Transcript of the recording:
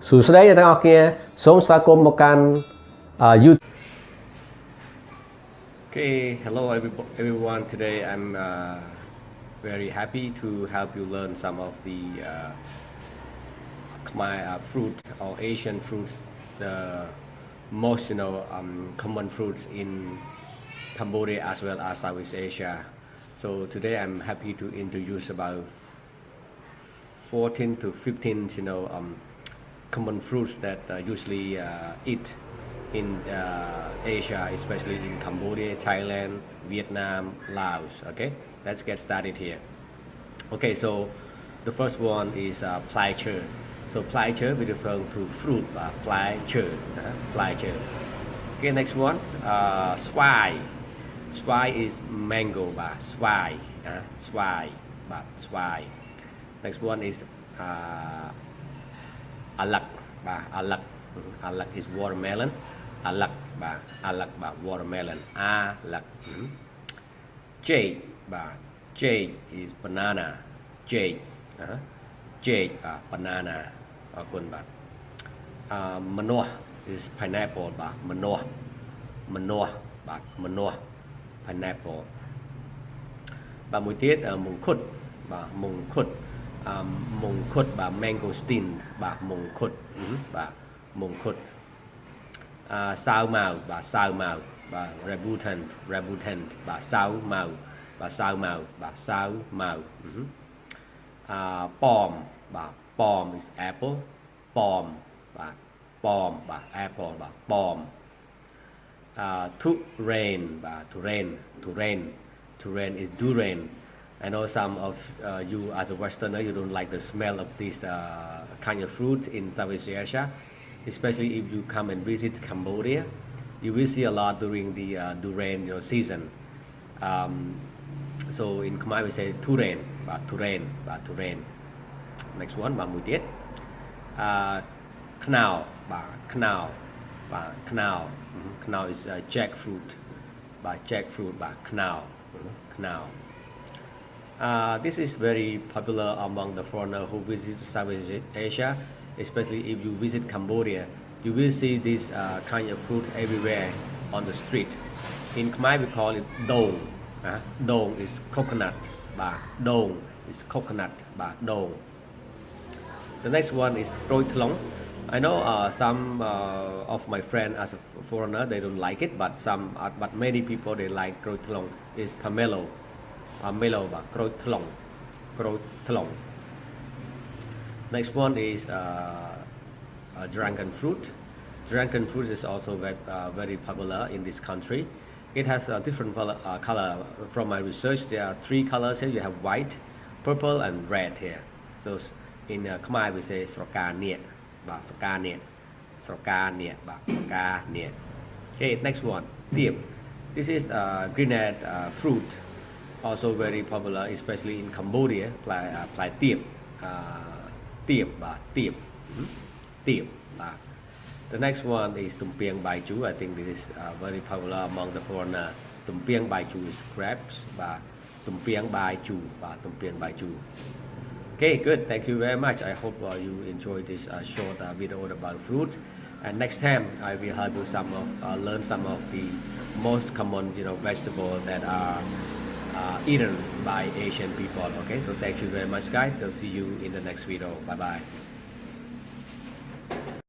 សួស្តីអ្នកទាំងអស់គ្នាសូមស្វាគមន៍មកកាន់ YouTube. Okay, hello everyone. Today I'm very happy to help you learn some of the Khmer fruit or Asian fruits, the most common fruits in Cambodia as well as Southeast Asia. So today I'm happy to introduce about 14 to 15 common fruits that usually eat in Asia, especially in Cambodia, Thailand, Vietnam, Laos. Okay, let's get started here. Okay, so the first one is Plai Chơ. So Plai Chơ we refer to fruit, Plai Chơ, Plai Chơ. Okay, next one, Swai. Swai is mango, Swai, Swai, Swai. Next one is Alak, Alak. Alak is watermelon. Alak, Alak, watermelon. Alak. Jade, Jade is banana. Jade, Jade, banana. Manoa is pineapple. Manoa, Manoa, Manoa, pineapple. Mùi tiết mùng khut, mùng khut. Mùng khut mangosteen, mùng khut, mùng khut. Sao màu, sao màu, rebutant, rebutant, sao màu, sao màu, sao màu. Palm, palm is apple, palm, palm, apple, palm. Turen, turen, turen, turen is durian. I know some of you as a Westerner, you don't like the smell of this kind of fruit in Southeast Asia, especially if you come and visit Cambodia. You will see a lot during the durian season. So in Khmer we say turen, turen, turen. Next one, mùi tiết. Knao, knao, knao. Knao is jackfruit, jackfruit, knao, knao. This is very popular among the foreigners who visit Southeast Asia, especially if you visit Cambodia. You will see this kind of fruit everywhere on the street. In Khmer we call it dong. Dong is coconut. Dong is coconut. Dong. The next one is Kroi Thlong. I know some of my friends as a foreigner they don't like it, but but many people they like Kroi Thlong. Is pomelo. Pomelo, Kroi Thlong, Kroi Thlong. Next one is dragon fruit. Dragon fruit is also very popular in this country. It has a different color. From my research, there are 3 colors here. You have white, purple, and red here. So in Khmer we say Sroka Niet, Sroka Niet, Sroka Niet, Sroka Niet. Okay, next one, Tiep. This is grenade fruit. Also very popular, especially in Cambodia. Plai tiep, tiep, tiep, tiep. The next one is tumpiang bai chu. I think this is very popular among the foreigner. Tumpiang bai chu is crabs, tumpiang bai chu, tumpiang bai chu. Okay, good. Thank you very much. I hope you enjoyed this short video about fruit. And next time I will help you learn some of the most common vegetables that are eaten by Asian people. Okay, so thank you very much guys. So see you in the next video. Bye bye.